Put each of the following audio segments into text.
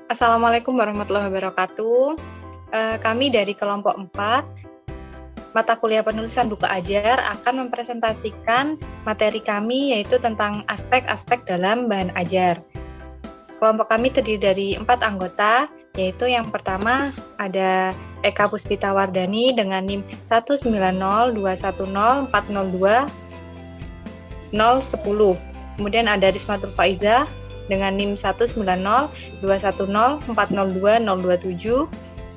Assalamualaikum warahmatullahi wabarakatuh. Kami dari kelompok 4, mata kuliah penulisan buku ajar akan mempresentasikan materi kami yaitu tentang aspek-aspek dalam bahan ajar. Kelompok kami terdiri dari 4 anggota, yaitu yang pertama ada Eka Puspita Wardani dengan NIM 19021040210. Kemudian ada Rismatul Faiza dengan NIM 19021040227.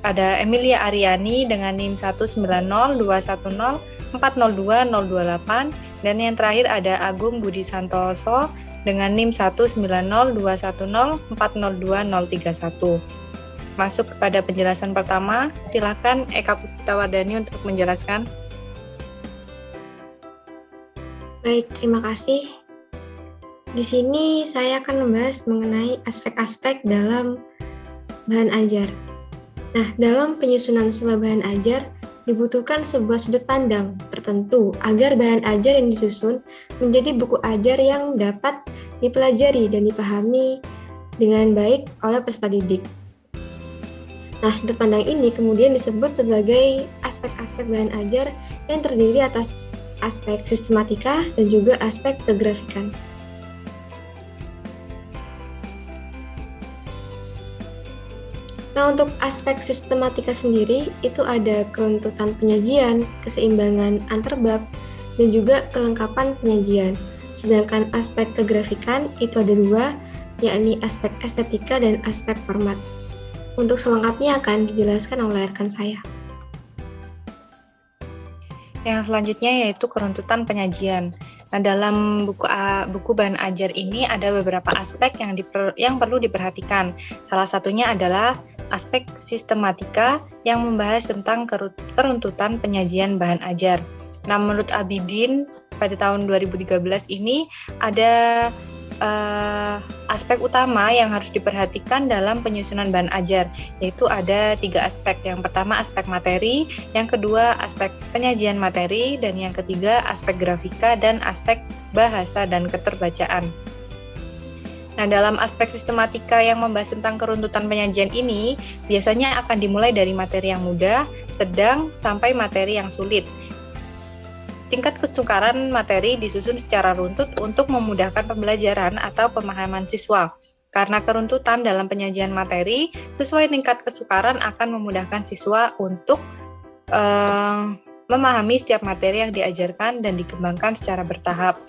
Ada Emilia Aryani dengan NIM 19021040228. Dan yang terakhir ada Agung Budi Santoso dengan NIM 19021040231. Masuk kepada penjelasan pertama, silakan Eka Puspita Wardani untuk menjelaskan. Baik, terima kasih. Di sini saya akan membahas mengenai aspek-aspek dalam bahan ajar. Nah, dalam penyusunan sebuah bahan ajar, dibutuhkan sebuah sudut pandang tertentu agar bahan ajar yang disusun menjadi buku ajar yang dapat dipelajari dan dipahami dengan baik oleh peserta didik. Nah, sudut pandang ini kemudian disebut sebagai aspek-aspek bahan ajar yang terdiri atas aspek sistematika dan juga aspek kegrafikan. Nah, untuk aspek sistematika sendiri, itu ada keruntutan penyajian, keseimbangan antar bab, dan juga kelengkapan penyajian. Sedangkan aspek kegrafikan itu ada 2, yakni aspek estetika dan aspek format. Untuk selengkapnya akan dijelaskan oleh rekan saya. Yang selanjutnya yaitu keruntutan penyajian. Nah, dalam buku bahan ajar ini ada beberapa aspek yang perlu diperhatikan. Salah satunya adalah aspek sistematika yang membahas tentang keruntutan penyajian bahan ajar. Nah, menurut Abidin pada tahun 2013 ini ada aspek utama yang harus diperhatikan dalam penyusunan bahan ajar, yaitu ada 3 aspek. Yang pertama aspek materi, yang kedua aspek penyajian materi, dan yang ketiga aspek grafika dan aspek bahasa dan keterbacaan. Nah, dalam aspek sistematika yang membahas tentang keruntutan penyajian ini, biasanya akan dimulai dari materi yang mudah, sedang, sampai materi yang sulit. Tingkat kesukaran materi disusun secara runtut untuk memudahkan pembelajaran atau pemahaman siswa. Karena keruntutan dalam penyajian materi, sesuai tingkat kesukaran akan memudahkan siswa untuk memahami setiap materi yang diajarkan dan dikembangkan secara bertahap.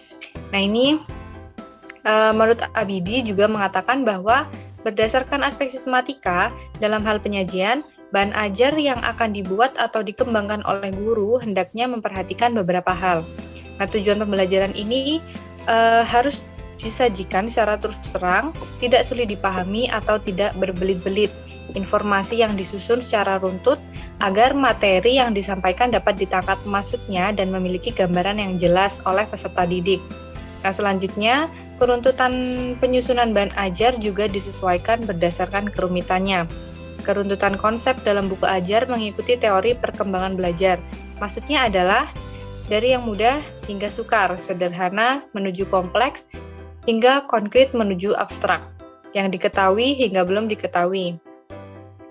Nah, ini menurut Abidi juga mengatakan bahwa berdasarkan aspek sistematika dalam hal penyajian, bahan ajar yang akan dibuat atau dikembangkan oleh guru hendaknya memperhatikan beberapa hal. Nah, tujuan pembelajaran ini harus disajikan secara terus terang, tidak sulit dipahami atau tidak berbelit-belit. Informasi yang disusun secara runtut agar materi yang disampaikan dapat ditangkap maksudnya dan memiliki gambaran yang jelas oleh peserta didik. Nah, selanjutnya, keruntutan penyusunan bahan ajar juga disesuaikan berdasarkan kerumitannya. Keruntutan konsep dalam buku ajar mengikuti teori perkembangan belajar. Maksudnya adalah dari yang mudah hingga sukar, sederhana menuju kompleks, hingga konkret menuju abstrak, yang diketahui hingga belum diketahui.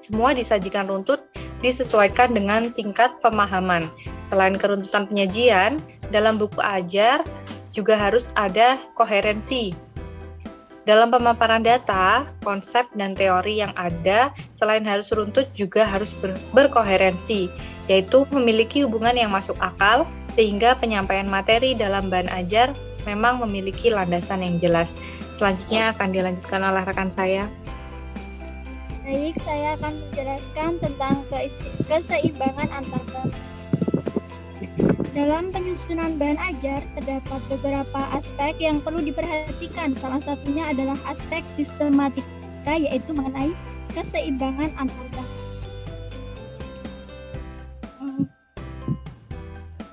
Semua disajikan runtut, disesuaikan dengan tingkat pemahaman. Selain keruntutan penyajian, dalam buku ajar juga harus ada koherensi. Dalam pemaparan data, konsep dan teori yang ada selain harus runtut juga harus berkoherensi, yaitu memiliki hubungan yang masuk akal sehingga penyampaian materi dalam bahan ajar memang memiliki landasan yang jelas. Selanjutnya akan dilanjutkan oleh rekan saya. Baik, saya akan menjelaskan tentang keseimbangan antar bab. Dalam penyusunan bahan ajar, terdapat beberapa aspek yang perlu diperhatikan. Salah satunya adalah aspek sistematika, yaitu mengenai keseimbangan antar bab.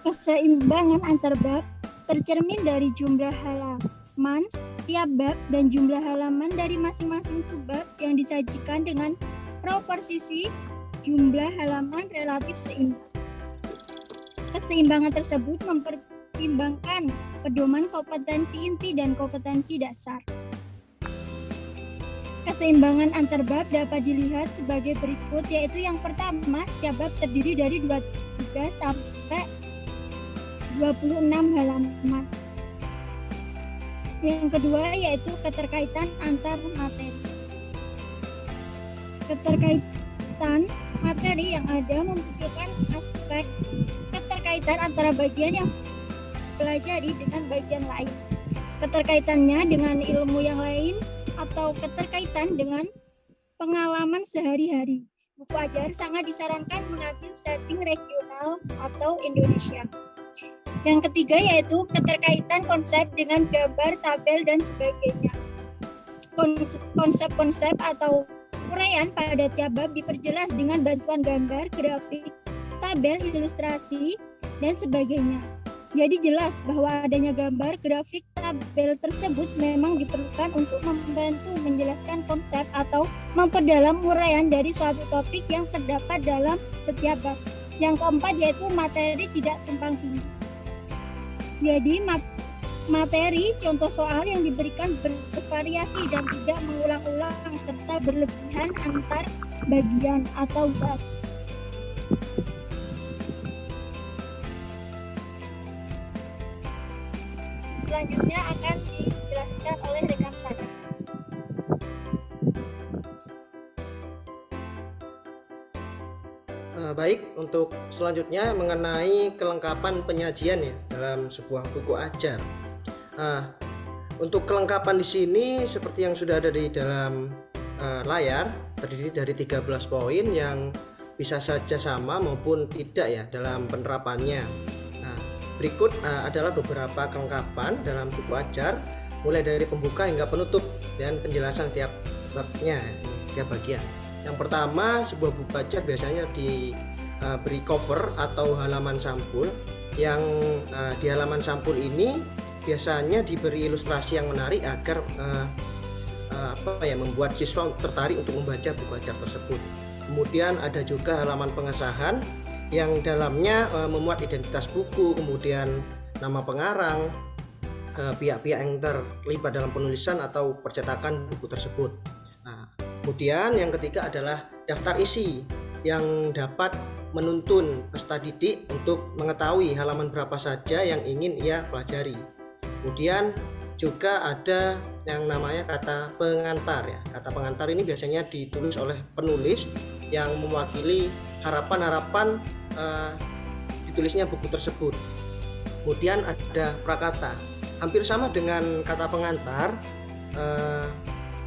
Keseimbangan antar bab tercermin dari jumlah halaman setiap bab dan jumlah halaman dari masing-masing subbab yang disajikan dengan proporsi jumlah halaman relatif seimbang. Keseimbangan tersebut mempertimbangkan pedoman kompetensi inti dan kompetensi dasar. Keseimbangan antar bab dapat dilihat sebagai berikut, yaitu yang pertama, setiap bab terdiri dari 23 sampai 26 halaman. Yang kedua yaitu keterkaitan antar materi. Keterkaitan materi yang ada membutuhkan aspek keterkaitan antara bagian yang pelajari dengan bagian lain. Keterkaitannya dengan ilmu yang lain atau keterkaitan dengan pengalaman sehari-hari. Buku ajar sangat disarankan mengambil setting regional atau Indonesia. Yang ketiga yaitu keterkaitan konsep dengan gambar, tabel, dan sebagainya. Konsep-konsep atau uraian pada tiap bab diperjelas dengan bantuan gambar, grafik, tabel, ilustrasi, dan sebagainya. Jadi jelas bahwa adanya gambar, grafik, tabel tersebut memang diperlukan untuk membantu menjelaskan konsep atau memperdalam uraian dari suatu topik yang terdapat dalam setiap bab. Yang keempat yaitu materi tidak tumpang tindih. Jadi materi contoh soal yang diberikan bervariasi dan tidak mengulang-ulang serta berlebihan antar bagian atau bab. Selanjutnya akan dijelaskan oleh rekan saya. Baik, untuk selanjutnya mengenai kelengkapan penyajian ya dalam sebuah buku ajar. Untuk kelengkapan di sini seperti yang sudah ada di dalam layar, terdiri dari 13 poin yang bisa saja sama maupun tidak ya dalam penerapannya. Berikut adalah beberapa kelengkapan dalam buku ajar, mulai dari pembuka hingga penutup dan penjelasan tiap babnya, setiap bagian. Yang pertama, sebuah buku ajar biasanya diberi cover atau halaman sampul, yang di halaman sampul ini biasanya diberi ilustrasi yang menarik agar membuat siswa tertarik untuk membaca buku ajar tersebut. Kemudian ada juga halaman pengesahan yang dalamnya memuat identitas buku, kemudian nama pengarang, pihak-pihak yang terlibat dalam penulisan atau percetakan buku tersebut. Kemudian yang ketiga adalah daftar isi yang dapat menuntun peserta didik untuk mengetahui halaman berapa saja yang ingin ia pelajari. Kemudian juga ada yang namanya kata pengantar ya. Kata pengantar ini biasanya ditulis oleh penulis yang mewakili harapan-harapan ditulisnya buku tersebut. Kemudian ada prakata. Hampir sama dengan kata pengantar.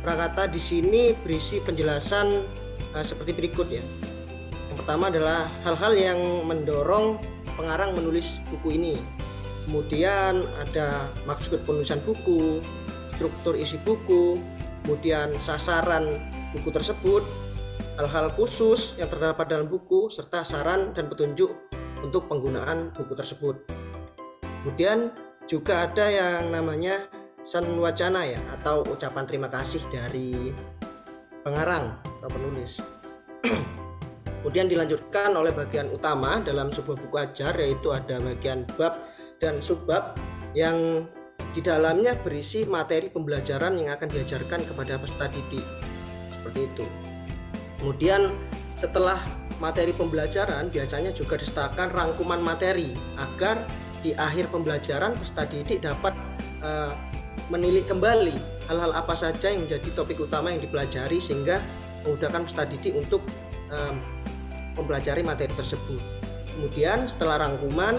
Prakata di sini berisi penjelasan seperti berikut ya. Yang pertama adalah hal-hal yang mendorong pengarang menulis buku ini. Kemudian ada maksud penulisan buku, struktur isi buku, kemudian sasaran buku tersebut, hal-hal khusus yang terdapat dalam buku, serta saran dan petunjuk untuk penggunaan buku tersebut. Kemudian juga ada yang namanya sanwacana ya, atau ucapan terima kasih dari pengarang atau penulis. Kemudian dilanjutkan oleh bagian utama dalam sebuah buku ajar, yaitu ada bagian bab dan subbab yang di dalamnya berisi materi pembelajaran yang akan diajarkan kepada peserta didik. Seperti itu. Kemudian setelah materi pembelajaran biasanya juga disertakan rangkuman materi agar di akhir pembelajaran peserta didik dapat menilik kembali hal-hal apa saja yang menjadi topik utama yang dipelajari, sehingga memudahkan peserta didik untuk mempelajari materi tersebut. Kemudian setelah rangkuman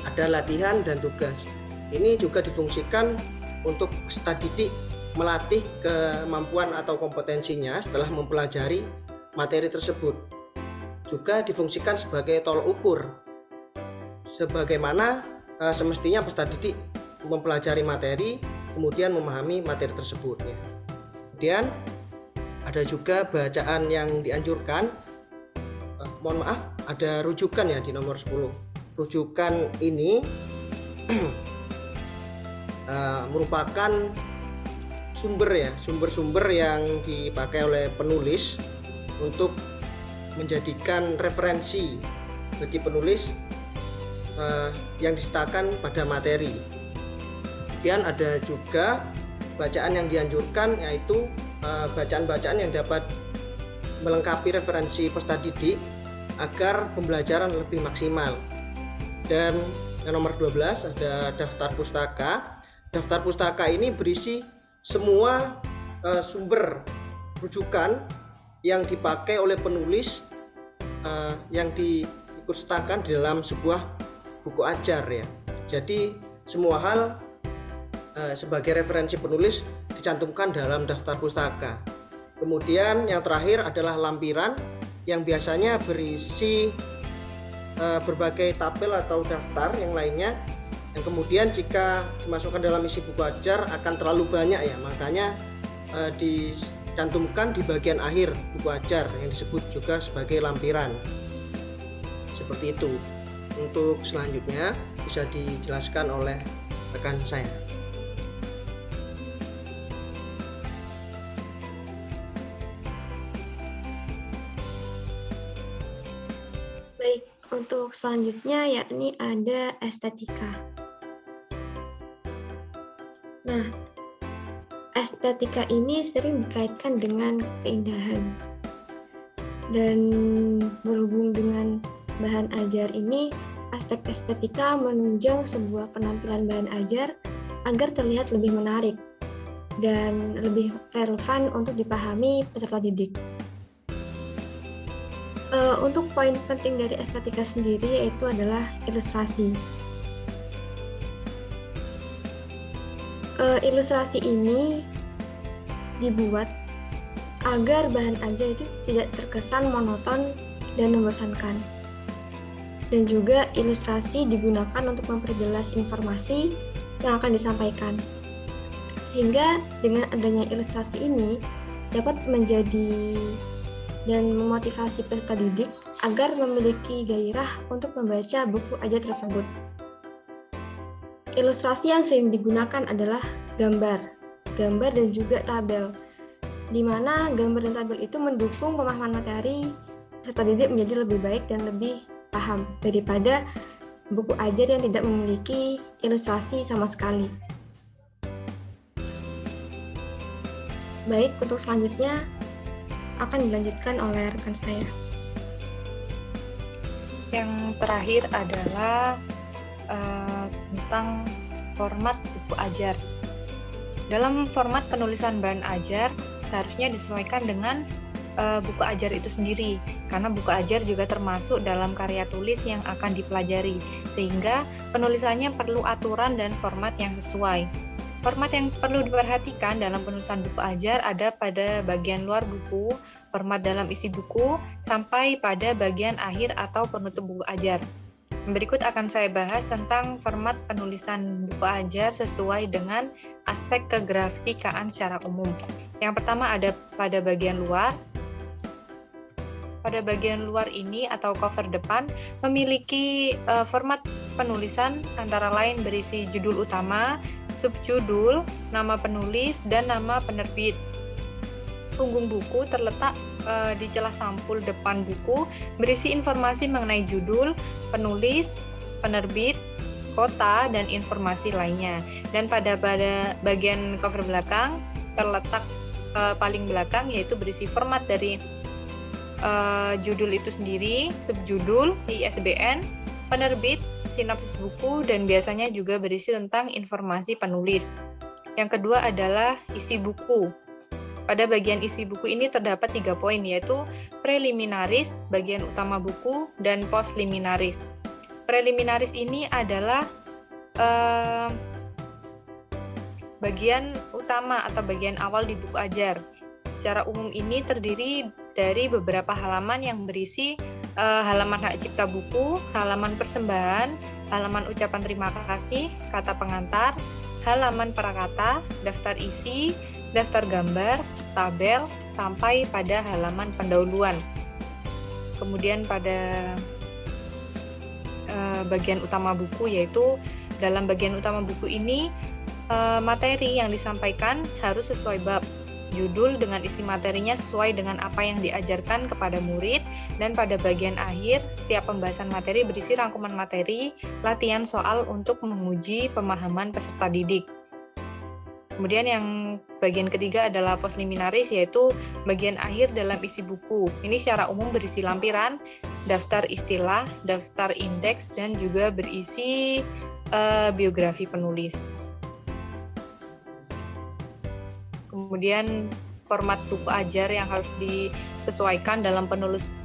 ada latihan dan tugas. Ini juga difungsikan untuk peserta didik melatih kemampuan atau kompetensinya setelah mempelajari materi tersebut. Juga difungsikan sebagai tolok ukur, sebagaimana semestinya peserta didik mempelajari materi kemudian memahami materi tersebut ya. Kemudian ada juga bacaan yang dianjurkan. Mohon maaf, ada rujukan ya di nomor 10. Rujukan ini merupakan sumber-sumber yang dipakai oleh penulis untuk menjadikan referensi bagi penulis yang disertakan pada materi. Kemudian ada juga bacaan yang dianjurkan, yaitu bacaan-bacaan yang dapat melengkapi referensi peserta didik agar pembelajaran lebih maksimal. Dan yang nomor 12 ada daftar pustaka. Daftar pustaka ini berisi semua sumber rujukan yang dipakai oleh penulis yang diikutsertakan di dalam sebuah buku ajar ya. Jadi semua hal sebagai referensi penulis dicantumkan dalam daftar pustaka. Kemudian yang terakhir adalah lampiran yang biasanya berisi berbagai tabel atau daftar yang lainnya, yang kemudian jika dimasukkan dalam isi buku ajar akan terlalu banyak ya, makanya dicantumkan di bagian akhir buku ajar yang disebut juga sebagai lampiran. Seperti itu. Untuk selanjutnya bisa dijelaskan oleh rekan saya. Baik, untuk selanjutnya yakni ada estetika. Nah, estetika ini sering dikaitkan dengan keindahan. Dan berhubung dengan bahan ajar ini, aspek estetika menunjang sebuah penampilan bahan ajar agar terlihat lebih menarik dan lebih relevan untuk dipahami peserta didik. Untuk poin penting dari estetika sendiri yaitu adalah ilustrasi. Ilustrasi ini dibuat agar bahan ajar itu tidak terkesan monoton dan membosankan. Dan juga ilustrasi digunakan untuk memperjelas informasi yang akan disampaikan. Sehingga dengan adanya ilustrasi ini dapat menjadi dan memotivasi peserta didik agar memiliki gairah untuk membaca buku ajar tersebut. Ilustrasi yang sering digunakan adalah gambar dan juga tabel, di mana gambar dan tabel itu mendukung pemahaman materi peserta didik menjadi lebih baik dan lebih paham daripada buku ajar yang tidak memiliki ilustrasi sama sekali. Baik, untuk selanjutnya akan dilanjutkan oleh rekan saya. Yang terakhir adalah tentang format buku ajar. Dalam format penulisan bahan ajar seharusnya disesuaikan dengan buku ajar itu sendiri, karena buku ajar juga termasuk dalam karya tulis yang akan dipelajari, sehingga penulisannya perlu aturan dan format yang sesuai. Format yang perlu diperhatikan dalam penulisan buku ajar ada pada bagian luar buku, format dalam isi buku, sampai pada bagian akhir atau penutup buku ajar. Berikut akan saya bahas tentang format penulisan buku ajar sesuai dengan aspek kegrafikaan secara umum. Yang pertama ada pada bagian luar. Pada bagian luar ini atau cover depan memiliki format penulisan antara lain berisi judul utama, subjudul, nama penulis, dan nama penerbit. Punggung buku terletak di celah sampul depan buku berisi informasi mengenai judul, penulis, penerbit, kota, dan informasi lainnya. Dan pada bagian cover belakang terletak paling belakang yaitu berisi format dari judul itu sendiri, subjudul, ISBN, penerbit, sinopsis buku, dan biasanya juga berisi tentang informasi penulis. Yang kedua adalah isi buku. Pada bagian isi buku ini terdapat 3 poin, yaitu preliminaris, bagian utama buku, dan postliminaris. Preliminaris ini adalah bagian utama atau bagian awal di buku ajar. Secara umum ini terdiri dari beberapa halaman yang berisi halaman hak cipta buku, halaman persembahan, halaman ucapan terima kasih, kata pengantar, halaman prakata, daftar isi, daftar gambar, tabel, sampai pada halaman pendahuluan. Kemudian pada bagian utama buku, yaitu dalam bagian utama buku ini materi yang disampaikan harus sesuai bab. Judul dengan isi materinya sesuai dengan apa yang diajarkan kepada murid, dan pada bagian akhir setiap pembahasan materi berisi rangkuman materi, latihan soal untuk menguji pemahaman peserta didik. Kemudian yang bagian ketiga adalah postliminaris, yaitu bagian akhir dalam isi buku. Ini secara umum berisi lampiran, daftar istilah, daftar indeks, dan juga berisi biografi penulis. Kemudian format buku ajar yang harus disesuaikan dalam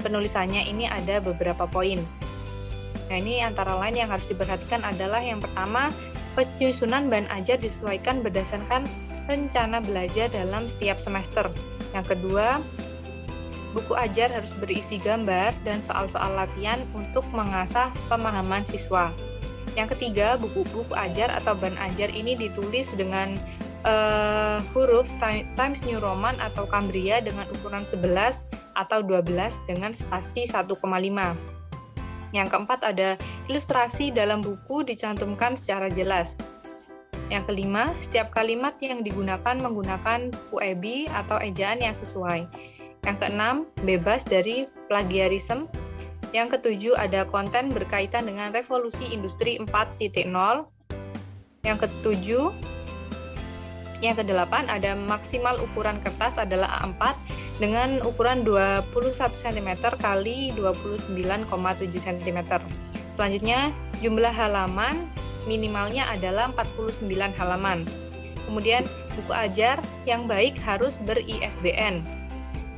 penulisannya ini ada beberapa poin. Nah, ini antara lain yang harus diperhatikan adalah yang pertama, penyusunan bahan ajar disesuaikan berdasarkan rencana belajar dalam setiap semester. Yang kedua, buku ajar harus berisi gambar dan soal-soal latihan untuk mengasah pemahaman siswa. Yang ketiga, buku-buku ajar atau bahan ajar ini ditulis dengan huruf Times New Roman atau Cambria dengan ukuran 11 atau 12 dengan spasi 1,5. Yang keempat, ada ilustrasi dalam buku dicantumkan secara jelas. Yang kelima, setiap kalimat yang digunakan menggunakan puebi atau ejaan yang sesuai. Yang keenam, bebas dari plagiarisme. Yang ketujuh, ada konten berkaitan dengan revolusi industri 4.0. Yang ketujuh, yang kedelapan, ada maksimal ukuran kertas adalah A4 dengan ukuran 21 cm kali 29,7 cm. Selanjutnya, jumlah halaman minimalnya adalah 49 halaman. Kemudian, buku ajar yang baik harus ber-ISBN.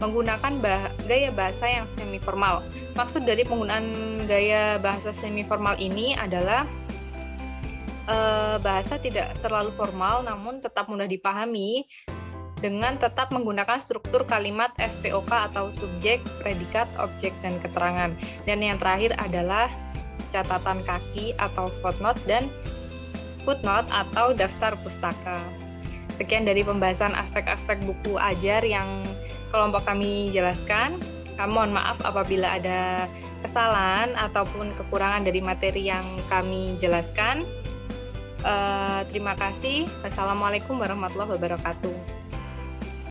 Menggunakan gaya bahasa yang semi-formal. Maksud dari penggunaan gaya bahasa semi-formal ini adalah bahasa tidak terlalu formal namun tetap mudah dipahami dengan tetap menggunakan struktur kalimat SPOK atau subjek, predikat, objek, dan keterangan. Dan yang terakhir adalah catatan kaki atau footnote dan footnote atau daftar pustaka. Sekian dari pembahasan aspek-aspek buku ajar yang kelompok kami jelaskan. Mohon maaf apabila ada kesalahan ataupun kekurangan dari materi yang kami jelaskan. Terima kasih. Wassalamualaikum warahmatullahi wabarakatuh.